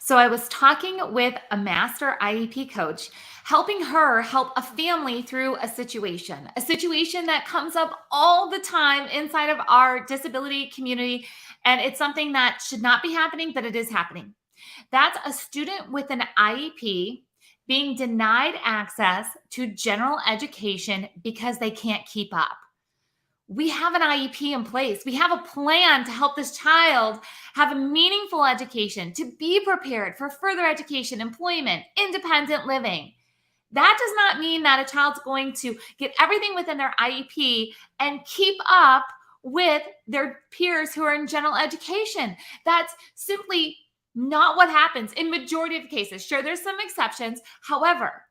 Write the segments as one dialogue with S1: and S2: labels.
S1: So I was talking with a master IEP coach, helping her help a family through a situation that comes up all the time inside of our disability community. And it's something that should not be happening, but it is happening. That's a student with an IEP being denied access to general education because they can't keep up. We have an IEP in place. We have a plan to help this child have a meaningful education, to be prepared for further education, employment, independent living. That does not mean that a child's going to get everything within their IEP and keep up with their peers who are in general education. That's simply not what happens in majority of cases. Sure, there's some exceptions. However,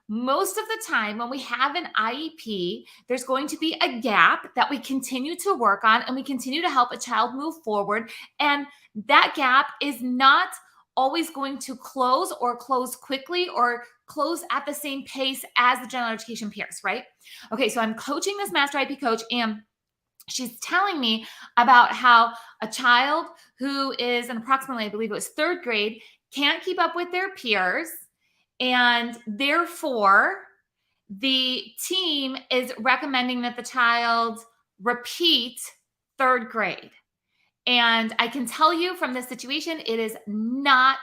S1: most of the time when we have an IEP, there's going to be a gap that we continue to work on and we continue to help a child move forward. And that gap is not always going to close or close quickly or close at the same pace as the general education peers, right? Okay, so I'm coaching this master IEP coach and she's telling me about how a child who is in approximately, I believe it was third grade, can't keep up with their peers. And therefore, the team is recommending that the child repeat third grade. And I can tell you from this situation, it is not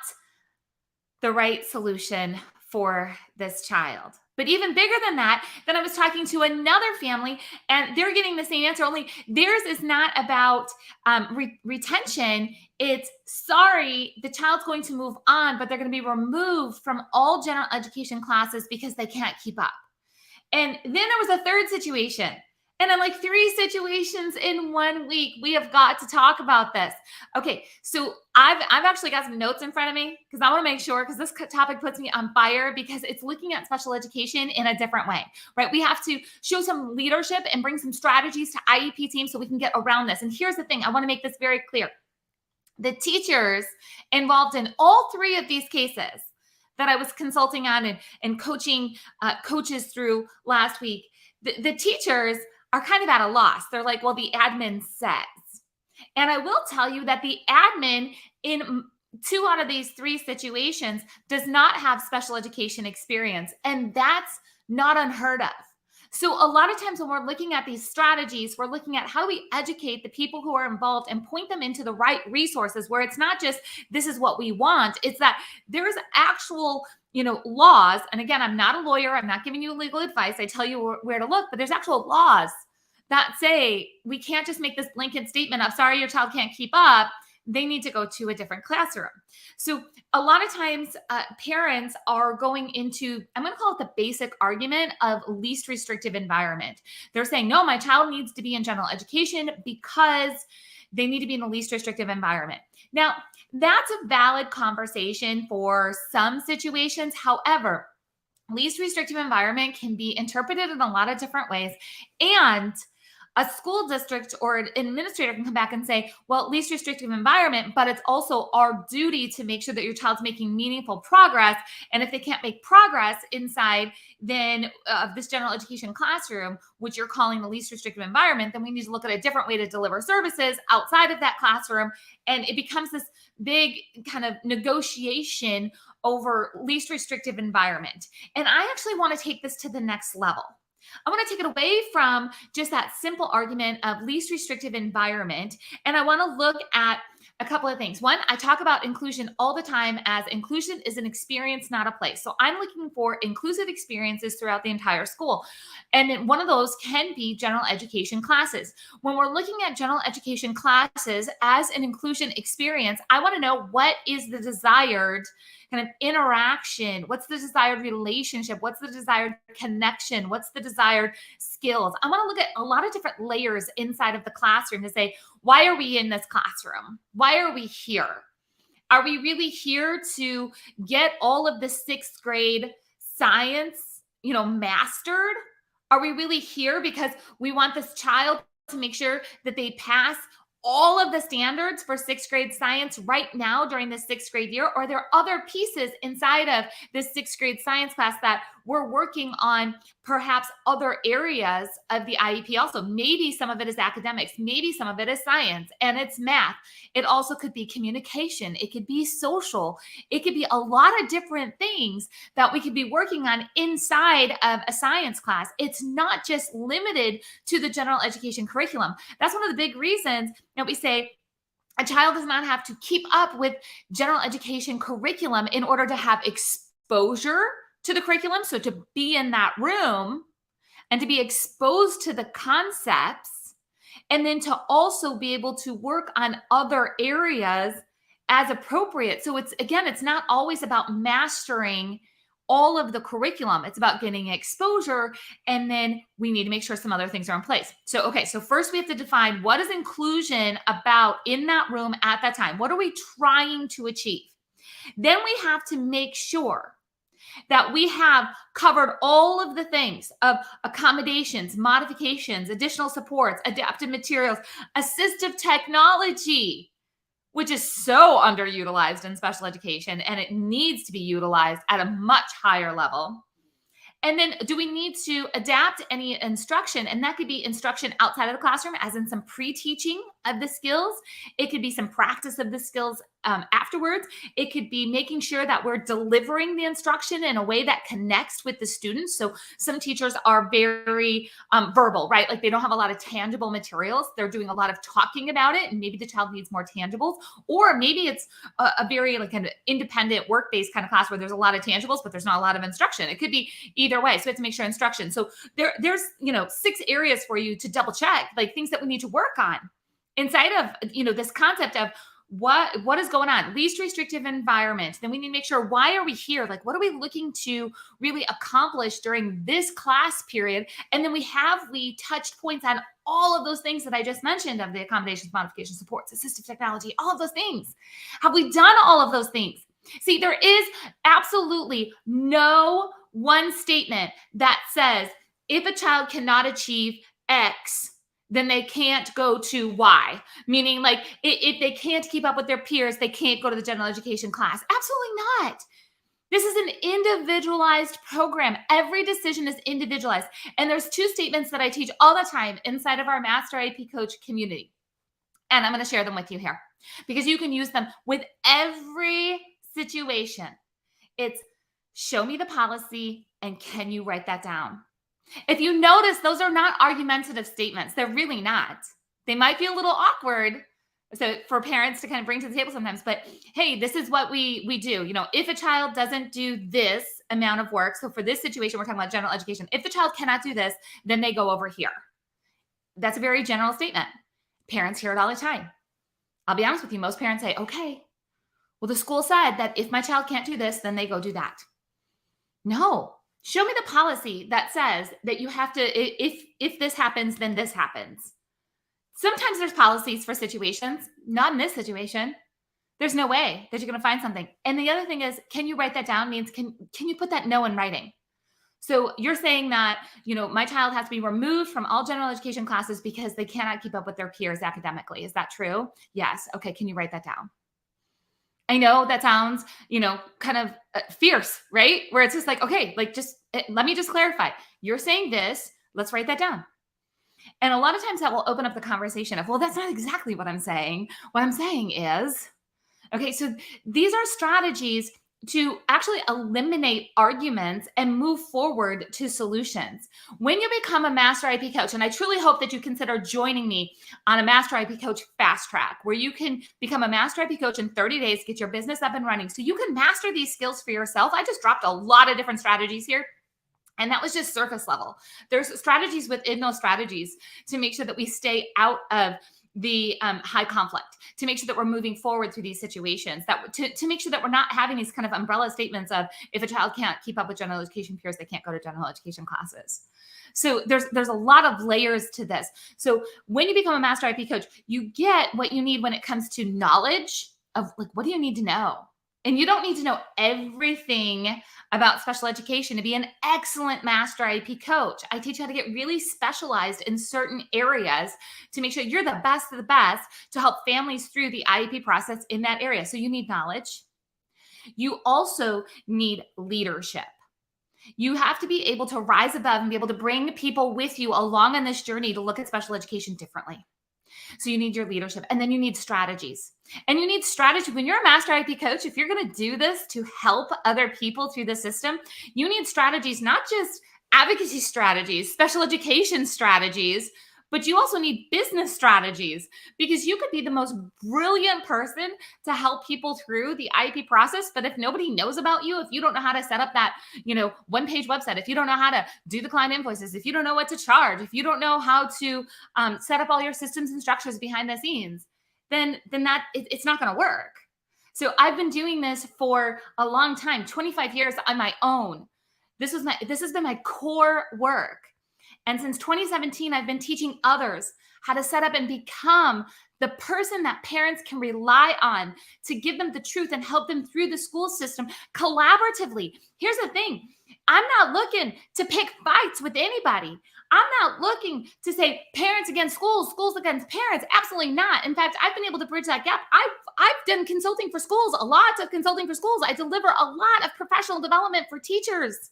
S1: the right solution for this child. But even bigger than that, then I was talking to another family and they're getting the same answer, only theirs is not about retention. It's sorry, the child's going to move on, but they're going to be removed from all general education classes because they can't keep up. And then there was a third situation. And I'm like, 3 situations in 1 week. We have got to talk about this. Okay, so I've actually got some notes in front of me because I want to make sure, because this topic puts me on fire because it's looking at special education in a different way, right? We have to show some leadership and bring some strategies to IEP teams so we can get around this. And here's the thing, I want to make this very clear. The teachers involved in all 3 of these cases that I was consulting on and coaching coaches through last week, the teachers are kind of at a loss. They're like, well, the admin says. And I will tell you that the admin in 2 out of these 3 situations does not have special education experience. And that's not unheard of. So a lot of times when we're looking at these strategies, we're looking at how do we educate the people who are involved and point them into the right resources where it's not just, this is what we want. It's that there's actual laws. And again, I'm not a lawyer. I'm not giving you legal advice. I tell you where to look, but there's actual laws that say we can't just make this blanket statement of, sorry, your child can't keep up. They need to go to a different classroom. So a lot of times parents are going into, I'm going to call it the basic argument of least restrictive environment. They're saying, no, my child needs to be in general education because they need to be in the least restrictive environment. Now, that's a valid conversation for some situations. However, least restrictive environment can be interpreted in a lot of different ways. And a school district or an administrator can come back and say, well, least restrictive environment, but it's also our duty to make sure that your child's making meaningful progress. And if they can't make progress inside then of this general education classroom, which you're calling the least restrictive environment, then we need to look at a different way to deliver services outside of that classroom. And it becomes this big kind of negotiation over least restrictive environment. And I actually want to take this to the next level. I want to take it away from just that simple argument of least restrictive environment. And I want to look at a couple of things. One, I talk about inclusion all the time as inclusion is an experience, not a place. So I'm looking for inclusive experiences throughout the entire school. And one of those can be general education classes. When we're looking at general education classes as an inclusion experience, I want to know what is the desired kind of interaction, what's the desired relationship, what's the desired connection, what's the desired skills. I want to look at a lot of different layers inside of the classroom to say, why are we in this classroom? Why are we here? Are we really here to get all of the 6th grade science, mastered? Are we really here because we want this child to make sure that they pass all of the standards for 6th grade science right now during the 6th grade year? Or are there other pieces inside of this 6th grade science class that we're working on perhaps other areas of the IEP also. Maybe some of it is academics, maybe some of it is science and it's math. It also could be communication, it could be social, it could be a lot of different things that we could be working on inside of a science class. It's not just limited to the general education curriculum. That's one of the big reasons that we say a child does not have to keep up with general education curriculum in order to have exposure to the curriculum. So to be in that room and to be exposed to the concepts, and then to also be able to work on other areas as appropriate. So it's not always about mastering all of the curriculum. It's about getting exposure, and then we need to make sure some other things are in place. So first we have to define what is inclusion about in that room at that time. What are we trying to achieve? Then we have to make sure that we have covered all of the things of accommodations, modifications, additional supports, adaptive materials, assistive technology, which is so underutilized in special education, and it needs to be utilized at a much higher level. And then do we need to adapt any instruction? And that could be instruction outside of the classroom, as in some pre-teaching of the skills. It could be some practice of the skills afterwards. It could be making sure that we're delivering the instruction in a way that connects with the students. So some teachers are very verbal, right? Like they don't have a lot of tangible materials. They're doing a lot of talking about it, and maybe the child needs more tangibles. Or maybe it's a very like an independent work-based kind of class where there's a lot of tangibles, but there's not a lot of instruction. It could be either way. So we have to make sure instruction. So there's 6 areas for you to double check, like things that we need to work on inside of this concept of what is going on. Least restrictive environment. Then we need to make sure, why are we here? Like, what are we looking to really accomplish during this class period? And then we touched points on all of those things that I just mentioned, of the accommodations, modifications, supports, assistive technology, all of those things. Have we done all of those things? See, there is absolutely no one statement that says if a child cannot achieve X, then they can't go to Y. Meaning, like, if they can't keep up with their peers, they can't go to the general education class. Absolutely not. This is an individualized program. Every decision is individualized. And there's 2 statements that I teach all the time inside of our Master IEP Coach community. And I'm going to share them with you here because you can use them with every situation. It's show me the policy and can you write that down? If you notice, those are not argumentative statements. They're really not. They might be a little awkward for parents to kind of bring to the table sometimes, but hey, this is what we do. If a child doesn't do this amount of work, so for this situation, we're talking about general education. If the child cannot do this, then they go over here. That's a very general statement. Parents hear it all the time. I'll be honest with you. Most parents say, okay, well, the school said that if my child can't do this, then they go do that. No. Show me the policy that says that you have to, if this happens, then this happens. Sometimes there's policies for situations, not in this situation. There's no way that you're going to find something. And the other thing is, can you write that down? Means can you put that no in writing? So you're saying that, my child has to be removed from all general education classes because they cannot keep up with their peers academically. Is that true? Yes. Okay. Can you write that down? I know that sounds, kind of fierce, right? Where it's just like, okay, like let me just clarify. You're saying this, let's write that down. And a lot of times that will open up the conversation of, well, that's not exactly what I'm saying. What I'm saying is, okay, so these are strategies to actually eliminate arguments and move forward to solutions. When you become a Master IEP Coach, and I truly hope that you consider joining me on a Master IEP Coach fast track, where you can become a Master IEP Coach in 30 days, get your business up and running so you can master these skills for yourself. I just dropped a lot of different strategies here. And that was just surface level. There's strategies within those strategies to make sure that we stay out of the high conflict, to make sure that we're moving forward through these situations, that to make sure that we're not having these kind of umbrella statements of, if a child can't keep up with general education peers, they can't go to general education classes. So there's a lot of layers to this. So when you become a Master IEP Coach, you get what you need when it comes to knowledge of, like, what do you need to know? And you don't need to know everything about special education to be an excellent Master IEP Coach. I teach you how to get really specialized in certain areas to make sure you're the best of the best to help families through the IEP process in that area. So you need knowledge. You also need leadership. You have to be able to rise above and be able to bring people with you along on this journey to look at special education differently. So you need your leadership, and then you need strategies. And you need strategy. When you're a master IP coach, if you're going to do this to help other people through the system, you need strategies, not just advocacy strategies, special education strategies, but you also need business strategies, because you could be the most brilliant person to help people through the IP process. But if nobody knows about you, if you don't know how to set up that, one-page website, if you don't know how to do the client invoices, if you don't know what to charge, if you don't know how to set up all your systems and structures behind the scenes, then it's not going to work. So I've been doing this for a long time, 25 years on my own. This has been my core work. And since 2017, I've been teaching others how to set up and become the person that parents can rely on to give them the truth and help them through the school system collaboratively. Here's the thing. I'm not looking to pick fights with anybody. I'm not looking to say parents against schools, schools against parents. Absolutely not. In fact, I've been able to bridge that gap. I've done consulting for schools, a lot of consulting for schools. I deliver a lot of professional development for teachers.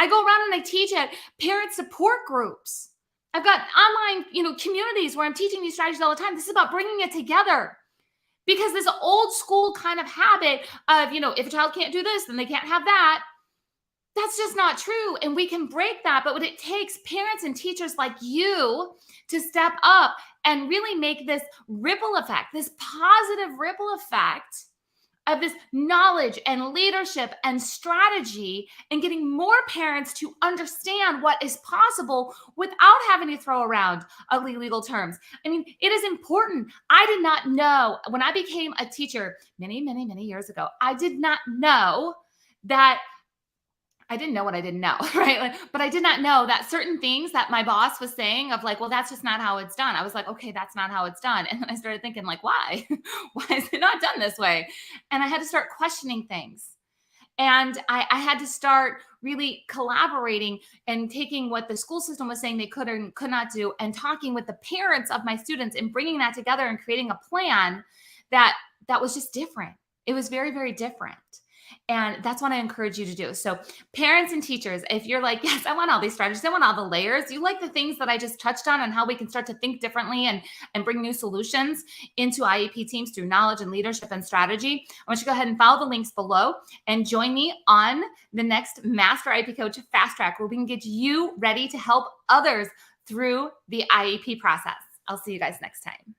S1: I go around and I teach at parent support groups. I've got online, communities where I'm teaching these strategies all the time. This is about bringing it together, because this old school kind of habit of, if a child can't do this, then they can't have that. That's just not true. And we can break that. But what it takes parents and teachers like you to step up and really make this ripple effect, this positive ripple effect of this knowledge and leadership and strategy, and getting more parents to understand what is possible without having to throw around ugly legal terms. I mean, it is important. I did not know when I became a teacher many, many, many years ago, I did not know that I didn't know what I didn't know, right? But I did not know that certain things that my boss was saying of well, that's just not how it's done. I was like, okay, that's not how it's done. And then I started thinking why? Why is it not done this way? And I had to start questioning things. And I had to start really collaborating and taking what the school system was saying they could or could not do, and talking with the parents of my students and bringing that together and creating a plan that was just different. It was very, very different. And that's what I encourage you to do. So parents and teachers, if you're like, yes, I want all these strategies, I want all the layers, you like the things that I just touched on how we can start to think differently and bring new solutions into IEP teams through knowledge and leadership and strategy, I want you to go ahead and follow the links below and join me on the next Master IEP Coach Fast Track, where we can get you ready to help others through the IEP process. I'll see you guys next time.